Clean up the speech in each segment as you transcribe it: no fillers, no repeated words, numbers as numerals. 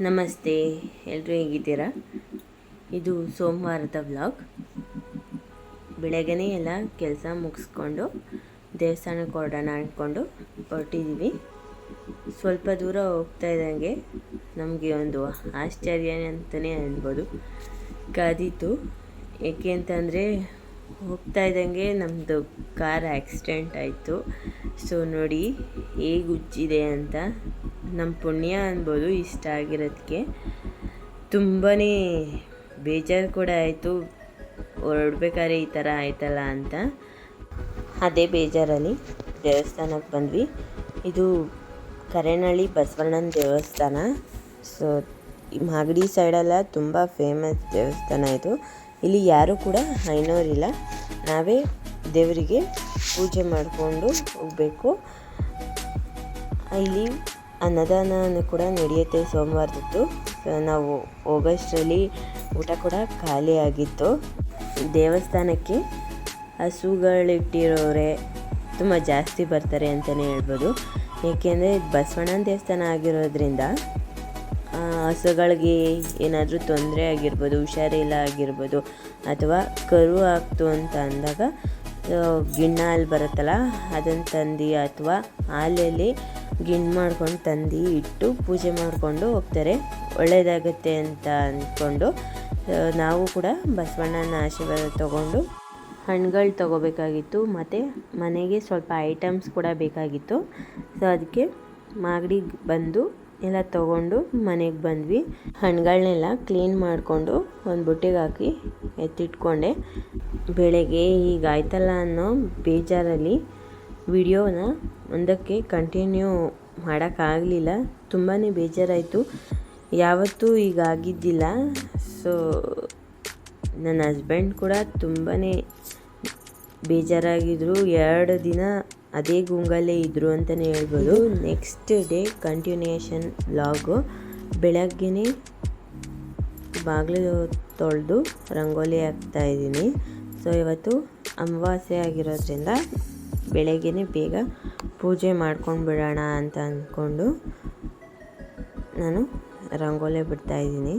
ನಮಸ್ತೆ, ಎಲ್ಲರೂ ಹೇಗಿದ್ದೀರಾ? ಇದು ಸೋಮವಾರದ ವ್ಲಾಗ್. ಬೆಳಗ್ಗೆನೇ ಎಲ್ಲ ಕೆಲಸ ಮುಗಿಸ್ಕೊಂಡು ದೇವಸ್ಥಾನಕ್ಕೆ ಹೊರಡೋಣ ಅಂದ್ಕೊಂಡು ಹೊರಟಿದ್ದೀವಿ. ಸ್ವಲ್ಪ ದೂರ ಹೋಗ್ತಾ ಇದ್ದಂಗೆ ನಮಗೆ ಒಂದು ಆಶ್ಚರ್ಯ ಅಂತಲೇ ಅನ್ಬೋದು ಕಾದಿತ್ತು. ಏಕೆ ಅಂತಂದರೆ ಹೋಗ್ತಾ ಇದ್ದಂಗೆ ನಮ್ಮದು ಕಾರ್ ಆಕ್ಸಿಡೆಂಟ್ ಆಯಿತು. ಸೊ ನೋಡಿ ಹೇಗೆ ಉಜ್ಜಿದೆ ಅಂತ. ನಮ್ಮ ಪುಣ್ಯ ಅನ್ಬೋದು ಇಷ್ಟ ಆಗಿರೋದಕ್ಕೆ. ತುಂಬಾ ಬೇಜಾರು ಕೂಡ ಆಯಿತು, ಹೊರಡ್ಬೇಕಾದ್ರೆ ಈ ಥರ ಆಯ್ತಲ್ಲ ಅಂತ. ಅದೇ ಬೇಜಾರಲ್ಲಿ ದೇವಸ್ಥಾನಕ್ಕೆ ಬಂದ್ವಿ. ಇದು ಕರೇನಹಳ್ಳಿ ಬಸವಣ್ಣನ ದೇವಸ್ಥಾನ. ಸೊ ಈ ಮಾಗಡಿ ಸೈಡೆಲ್ಲ ತುಂಬ ಫೇಮಸ್ ದೇವಸ್ಥಾನ ಇದು. ಇಲ್ಲಿ ಯಾರೂ ಕೂಡ ಐನೋರಿಲ್ಲ, ನಾವೇ ದೇವರಿಗೆ ಪೂಜೆ ಮಾಡಿಕೊಂಡು ಹೋಗಬೇಕು. ಇಲ್ಲಿ ಅನ್ನದಾನ ಕೂಡ ನಡೆಯುತ್ತೆ ಸೋಮವಾರದ್ದು. ನಾವು ಹೋಗೋಷ್ಟರಲ್ಲಿ ಊಟ ಕೂಡ ಖಾಲಿ ಆಗಿತ್ತು. ದೇವಸ್ಥಾನಕ್ಕೆ ಹಸುಗಳಿಟ್ಟಿರೋರೆ ತುಂಬ ಜಾಸ್ತಿ ಬರ್ತಾರೆ ಅಂತಲೇ ಹೇಳ್ಬೋದು. ಏಕೆಂದರೆ ಬಸವಣ್ಣನ ದೇವಸ್ಥಾನ ಆಗಿರೋದ್ರಿಂದ ಹಸುಗಳಿಗೆ ಏನಾದರೂ ತೊಂದರೆ ಆಗಿರ್ಬೋದು, ಹುಷಾರಿಲ್ಲ ಆಗಿರ್ಬೋದು, ಅಥವಾ ಕರು ಆಗ್ತು ಅಂತ ಅಂದಾಗ ಗಿಣ್ಣ ಹಾಲು ಬರುತ್ತಲ್ಲ ಅದನ್ನು ತಂದು ಅಥವಾ ಹಾಲಲ್ಲಿ ಗಿಣ್ಣು ಮಾಡ್ಕೊಂಡು ತಂದು ಇಟ್ಟು ಪೂಜೆ ಮಾಡಿಕೊಂಡು ಹೋಗ್ತಾರೆ, ಒಳ್ಳೆಯದಾಗುತ್ತೆ ಅಂತ ಅಂದ್ಕೊಂಡು. ನಾವು ಕೂಡ ಬಸವಣ್ಣನ ಆಶೀರ್ವಾದ ತೊಗೊಂಡು ಹಣ್ಣುಗಳು ತೊಗೋಬೇಕಾಗಿತ್ತು, ಮತ್ತು ಮನೆಗೆ ಸ್ವಲ್ಪ ಐಟಮ್ಸ್ ಕೂಡ ಬೇಕಾಗಿತ್ತು. ಸೊ ಅದಕ್ಕೆ ಮಾಗಡಿಗೆ ಬಂದು ಎಲ್ಲ ತೊಗೊಂಡು ಮನೆಗೆ ಬಂದ್ವಿ. ಹಣ್ಣುಗಳನ್ನೆಲ್ಲ ಕ್ಲೀನ್ ಮಾಡಿಕೊಂಡು ಒಂದು ಬುಟ್ಟಿಗೆ ಹಾಕಿ ಎತ್ತಿಟ್ಕೊಂಡೆ. ಬೆಳಗ್ಗೆ ಹೀಗಾಯ್ತಲ್ಲ ಅನ್ನೋ ಬೇಜಾರಲ್ಲಿ ವಿಡಿಯೋನ ಒಂದಕ್ಕೆ ಕಂಟಿನ್ಯೂ ಮಾಡೋಕ್ಕಾಗಲಿಲ್ಲ. ತುಂಬಾ ಬೇಜಾರಾಯಿತು, ಯಾವತ್ತೂ ಹೀಗಾಗಿದ್ದಿಲ್ಲ. ಸೊ ನನ್ನ ಹಸ್ಬೆಂಡ್ ಕೂಡ ತುಂಬಾ ಬೇಜಾರಾಗಿದ್ದರು. 2 ದಿನ ಅದೇ ಗುಂಗಲ್ಲೇ ಇದ್ದರು ಅಂತಲೇ ಹೇಳ್ಬೋದು. Next day continuation vlog. ಬೆಳಗ್ಗೆನೇ ಬಾಗಿಲು ತೊಳೆದು ರಂಗೋಲಿ ಹಾಕ್ತಾಯಿದ್ದೀನಿ. ಸೊ ಇವತ್ತು ಅಮಾವಾಸ್ಯೆ ಆಗಿರೋದ್ರಿಂದ ಬೆಳಗ್ಗೆನೇ ಬೇಗ ಪೂಜೆ ಮಾಡ್ಕೊಂಡು ಬಿಡೋಣ ಅಂತ ಅಂದ್ಕೊಂಡು ನಾನು ರಂಗೋಲಿ ಬಿಡ್ತಾಯಿದ್ದೀನಿ.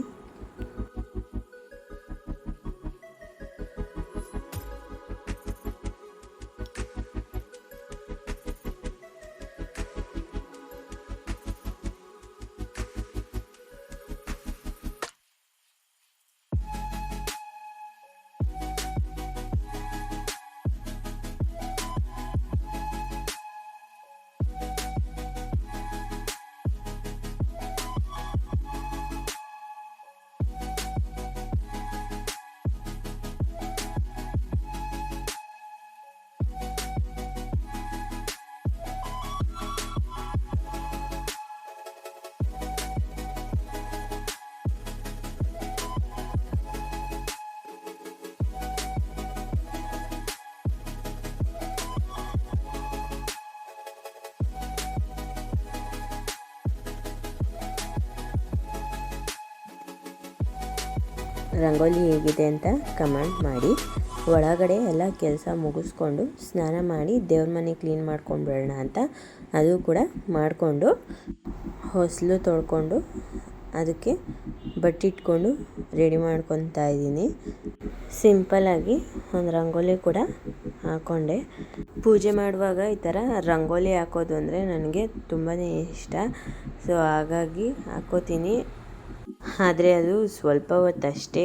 ರಂಗೋಲಿ ಹೇಗಿದೆ ಅಂತ ಕಮೆಂಟ್ ಮಾಡಿ. ಒಳಗಡೆ ಎಲ್ಲ ಕೆಲಸ ಮುಗಿಸ್ಕೊಂಡು ಸ್ನಾನ ಮಾಡಿ ದೇವ್ರ ಮನೆ ಕ್ಲೀನ್ ಮಾಡ್ಕೊಂಡು ಬಿಡೋಣ ಅಂತ ಅದು ಕೂಡ ಮಾಡಿಕೊಂಡು ಹೊಸಲು ತೊಳ್ಕೊಂಡು ಅದಕ್ಕೆ ಬಟ್ಟಿಟ್ಕೊಂಡು ರೆಡಿ ಮಾಡ್ಕೊತಾ ಇದ್ದೀನಿ. ಸಿಂಪಲ್ಲಾಗಿ ಒಂದು ರಂಗೋಲಿ ಕೂಡ ಹಾಕ್ಕೊಂಡೆ. ಪೂಜೆ ಮಾಡುವಾಗ ಈ ಥರ ರಂಗೋಲಿ ಹಾಕೋದು ಅಂದರೆ ನನಗೆ ತುಂಬಾ ಇಷ್ಟ. ಸೊ ಹಾಗಾಗಿ ಹಾಕೋತೀನಿ. ಆದರೆ ಅದು ಸ್ವಲ್ಪ ಹೊತ್ತಷ್ಟೇ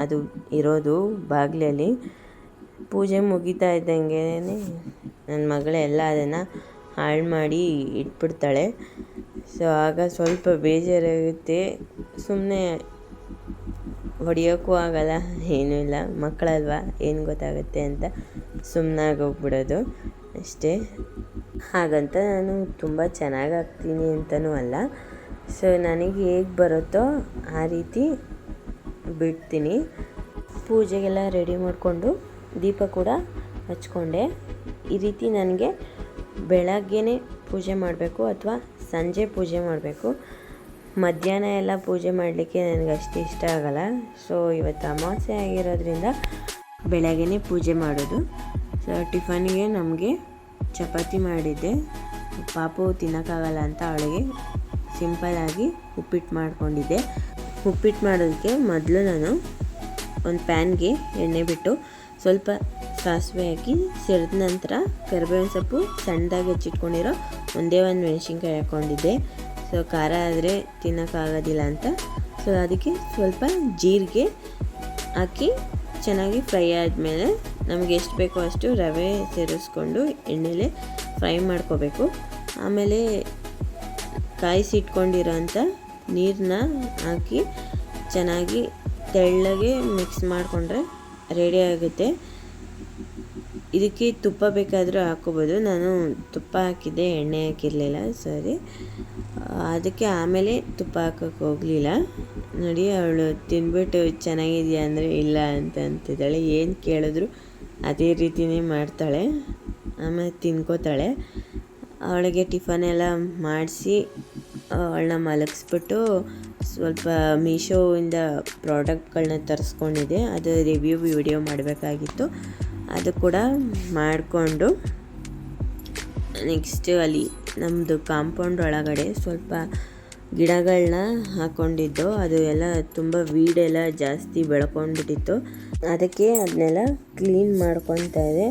ಅದು ಇರೋದು ಬಾಗಿಲಲ್ಲಿ. ಪೂಜೆ ಮುಗಿತಾ ಇದ್ದಂಗೆ ನನ್ನ ಮಗಳೆಲ್ಲ ಅದನ್ನು ಹಾಳು ಮಾಡಿ ಇಟ್ಬಿಡ್ತಾಳೆ. ಸೊ ಆಗ ಸ್ವಲ್ಪ ಬೇಜಾರಾಗುತ್ತೆ. ಸುಮ್ಮನೆ ಹೊಡೆಯೋಕ್ಕೂ ಆಗಲ್ಲ, ಏನೂ ಇಲ್ಲ, ಮಕ್ಕಳಲ್ವ ಏನು ಗೊತ್ತಾಗುತ್ತೆ ಅಂತ ಸುಮ್ಮನಾಗೋಗ್ಬಿಡೋದು ಅಷ್ಟೇ. ಹಾಗಂತ ನಾನು ತುಂಬ ಚೆನ್ನಾಗಿ ಆಗ್ತೀನಿ ಅಂತಲೂ ಅಲ್ಲ. ಸೊ ನನಗೆ ಹೇಗೆ ಬರುತ್ತೋ ಆ ರೀತಿ ಬಿಡ್ತೀನಿ. ಪೂಜೆಗೆಲ್ಲ ರೆಡಿ ಮಾಡಿಕೊಂಡು ದೀಪ ಕೂಡ ಹಚ್ಕೊಂಡೆ. ಈ ರೀತಿ ನನಗೆ ಬೆಳಗ್ಗೆನೇ ಪೂಜೆ ಮಾಡಬೇಕು ಅಥವಾ ಸಂಜೆ ಪೂಜೆ ಮಾಡಬೇಕು. ಮಧ್ಯಾಹ್ನ ಎಲ್ಲ ಪೂಜೆ ಮಾಡಲಿಕ್ಕೆ ನನಗೆ ಅಷ್ಟು ಇಷ್ಟ ಆಗಲ್ಲ. ಸೊ ಇವತ್ತು ಅಮಾವಾಸ್ಯೆ ಆಗಿರೋದ್ರಿಂದ ಬೆಳಗ್ಗೆನೇ ಪೂಜೆ ಮಾಡೋದು. ಸೊ ಟಿಫನ್ಗೆ ನಮಗೆ ಚಪಾತಿ ಮಾಡಿದ್ದೆ. ಪಾಪು ತಿನ್ನೋಕ್ಕಾಗಲ್ಲ ಅಂತ ಅವಳಿಗೆ ಸಿಂಪಲ್ಲಾಗಿ ಉಪ್ಪಿಟ್ಟು ಮಾಡ್ಕೊಂಡಿದ್ದೆ. ಉಪ್ಪಿಟ್ಟು ಮಾಡೋದಕ್ಕೆ ಮೊದಲು ನಾನು ಒಂದು ಪ್ಯಾನ್ಗೆ ಎಣ್ಣೆ ಬಿಟ್ಟು ಸ್ವಲ್ಪ ಸಾಸಿವೆ ಹಾಕಿ ಸಿಡಿದ ನಂತರ ಕರಿಬೇವಿನ ಸೊಪ್ಪು ಸಣ್ಣದಾಗಿ ಹೆಚ್ಚಿಟ್ಕೊಂಡಿರೋ ಒಂದೇ ಒಂದು ಮೆಣಸಿನ್ಕಾಯಿ ಹಾಕ್ಕೊಂಡಿದ್ದೆ. ಸೊ ಖಾರ ಆದರೆ ತಿನ್ನೋಕ್ಕಾಗೋದಿಲ್ಲ ಅಂತ, ಸೊ ಅದಕ್ಕೆ ಸ್ವಲ್ಪ ಜೀರಿಗೆ ಹಾಕಿ ಚೆನ್ನಾಗಿ ಫ್ರೈ ಆದಮೇಲೆ ನಮಗೆ ಎಷ್ಟು ಬೇಕೋ ಅಷ್ಟು ರವೆ ಸೇರಿಸ್ಕೊಂಡು ಎಣ್ಣೆಲೆ ಫ್ರೈ ಮಾಡ್ಕೋಬೇಕು. ಆಮೇಲೆ ಕಾಯಿಸಿಟ್ಕೊಂಡಿರೋಂಥ ನೀರನ್ನ ಹಾಕಿ ಚೆನ್ನಾಗಿ ತೆಳ್ಳಗೆ ಮಿಕ್ಸ್ ಮಾಡಿಕೊಂಡ್ರೆ ರೆಡಿ ಆಗುತ್ತೆ. ಇದಕ್ಕೆ ತುಪ್ಪ ಬೇಕಾದರೂ ಹಾಕ್ಕೋಬೋದು. ನಾನು ತುಪ್ಪ ಹಾಕಿದ್ದೆ, ಎಣ್ಣೆ ಹಾಕಿರಲಿಲ್ಲ, ಸರಿ. ಅದಕ್ಕೆ ಆಮೇಲೆ ತುಪ್ಪ ಹಾಕೋಕ್ಕೆ ಹೋಗಲಿಲ್ಲ. ನೋಡಿ, ಅವಳು ತಿಂದ್ಬಿಟ್ಟು ಚೆನ್ನಾಗಿದೆಯಾ ಅಂದರೆ ಇಲ್ಲ ಅಂತಿದ್ದಾಳೆ. ಏನು ಕೇಳಿದ್ರು ಅದೇ ರೀತಿಯೇ ಮಾಡ್ತಾಳೆ, ಆಮೇಲೆ ತಿನ್ಕೋತಾಳೆ. ಅವಳಿಗೆ ಟಿಫನ್ ಎಲ್ಲ ಮಾಡಿಸಿ ಅವಳನ್ನ ಮಲಗಿಸ್ಬಿಟ್ಟು ಸ್ವಲ್ಪ ಮೀಶೋಯಿಂದ ಪ್ರಾಡಕ್ಟ್ಗಳನ್ನ ತರಿಸ್ಕೊಂಡಿದ್ದೆ. ಅದು ರಿವ್ಯೂ ವಿಡಿಯೋ ಮಾಡಬೇಕಾಗಿತ್ತು, ಅದು ಕೂಡ ಮಾಡಿಕೊಂಡು ನೆಕ್ಸ್ಟ್ ಅಲ್ಲಿ ನಮ್ಮದು ಕಾಂಪೌಂಡ್ ಒಳಗಡೆ ಸ್ವಲ್ಪ ಗಿಡಗಳನ್ನ ಹಾಕ್ಕೊಂಡಿದ್ದು. ಅದು ಎಲ್ಲ ತುಂಬ ವೀಡೆಲ್ಲ ಜಾಸ್ತಿ ಬೆಳ್ಕೊಂಡ್ಬಿಟ್ಟಿತ್ತು. ಅದಕ್ಕೆ ಅದನ್ನೆಲ್ಲ ಕ್ಲೀನ್ ಮಾಡ್ಕೊತಾ ಇದೆ.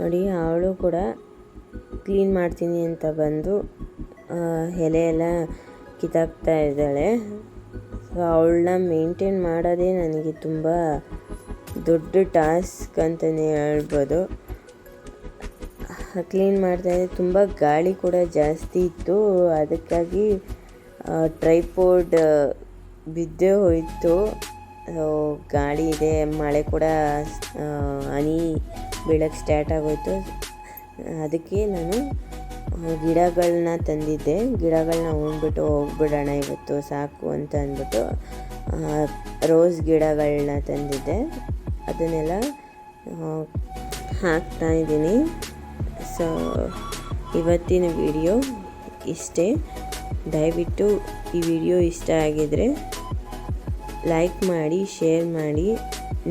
ನೋಡಿ, ಅವಳು ಕೂಡ ಕ್ಲೀನ್ ಮಾಡ್ತೀನಿ ಅಂತ ಬಂದು ಎಲೆ ಎಲ್ಲ ಕಿತ್ತಾಕ್ತಾ ಇದ್ದಾಳೆ. ಸೊ ಅವಳನ್ನ ಮೇಂಟೈನ್ ಮಾಡೋದೇ ನನಗೆ ತುಂಬ ದೊಡ್ಡ ಟಾಸ್ಕ್ ಅಂತಲೇ ಹೇಳ್ಬೋದು. ಕ್ಲೀನ್ ಮಾಡ್ತಾಯಿದ್ದೆ. ತುಂಬ ಗಾಳಿ ಕೂಡ ಜಾಸ್ತಿ ಇತ್ತು, ಅದಕ್ಕಾಗಿ ಟ್ರೈಪೋಡ್ ಬಿದ್ದೇ ಹೋಯಿತು. ಗಾಳಿ ಇದೆ, ಮಳೆ ಕೂಡ ಹನಿ ಬೀಳಕ್ಕೆ ಸ್ಟಾರ್ಟ್ ಆಗೋಯ್ತು. ಅದಕ್ಕೆ ನಾನು ಗಿಡಗಳನ್ನ ತಂದಿದ್ದೆ. ಗಿಡಗಳನ್ನ ಉಣ್ಬಿಟ್ಟು ಹೋಗ್ಬಿಡೋಣ ಇವತ್ತು ಸಾಕು ಅಂತ ಅಂದ್ಬಿಟ್ಟು ರೋಸ್ ಗಿಡಗಳನ್ನ ತಂದಿದ್ದೆ. ಅದನ್ನೆಲ್ಲ ಹಾಕ್ತಾಯಿದ್ದೀನಿ. ಸೊ ಇವತ್ತಿನ ವಿಡಿಯೋ ಇಷ್ಟೇ. ದಯವಿಟ್ಟು ಈ ವಿಡಿಯೋ ಇಷ್ಟ ಆಗಿದರೆ ಲೈಕ್ ಮಾಡಿ, ಶೇರ್ ಮಾಡಿ,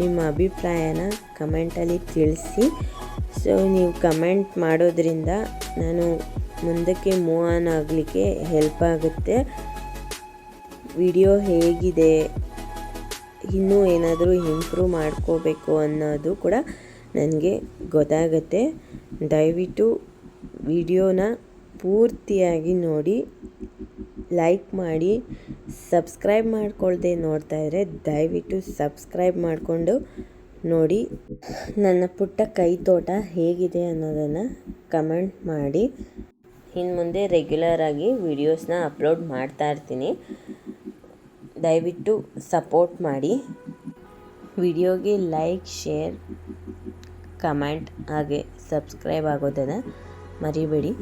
ನಿಮ್ಮ ಅಭಿಪ್ರಾಯನ ಕಮೆಂಟಲ್ಲಿ ತಿಳಿಸಿ. ಸೊ ನೀವು ಕಮೆಂಟ್ ಮಾಡೋದ್ರಿಂದ ನಾನು ಮುಂದಕ್ಕೆ ಮೂವ್ ಆನ್ ಆಗಲಿಕ್ಕೆ ಹೆಲ್ಪ್ ಆಗುತ್ತೆ. ವಿಡಿಯೋ ಹೇಗಿದೆ, ಇನ್ನೂ ಏನಾದರೂ ಇಂಪ್ರೂವ್ ಮಾಡ್ಕೋಬೇಕು ಅನ್ನೋದು ಕೂಡ ನನಗೆ ಗೊತ್ತಾಗುತ್ತೆ. ದಯವಿಟ್ಟು ವಿಡಿಯೋನ ಪೂರ್ತಿಯಾಗಿ ನೋಡಿ, ಲೈಕ್ ಮಾಡಿ. ಸಬ್ಸ್ಕ್ರೈಬ್ ಮಾಡ್ಕೊಳ್ದೆ ನೋಡ್ತಾ ಇದ್ದರೆ ದಯವಿಟ್ಟು ಸಬ್ಸ್ಕ್ರೈಬ್ ಮಾಡಿಕೊಂಡು ನೋಡಿ. ನನ್ನ ಪುಟ್ಟ ಕೈ ತೋಟ ಹೇಗಿದೆ ಅನ್ನೋದನ್ನು ಕಮೆಂಟ್ ಮಾಡಿ. ಇನ್ನು ಮುಂದೆ ರೆಗ್ಯುಲರಾಗಿ ವಿಡಿಯೋಸ್ನ ಅಪ್ಲೋಡ್ ಮಾಡ್ತಾ ಇರ್ತೀನಿ. ದಯವಿಟ್ಟು ಸಪೋರ್ಟ್ ಮಾಡಿ. ವಿಡಿಯೋಗೆ ಲೈಕ್, ಶೇರ್, ಕಮೆಂಟ್ ಹಾಗೆ ಸಬ್ಸ್ಕ್ರೈಬ್ ಆಗೋದನ್ನು ಮರಿಬೇಡಿ.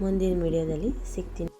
ಮುಂದಿನ ವಿಡಿಯೋದಲ್ಲಿ ಸಿಗ್ತೀನಿ.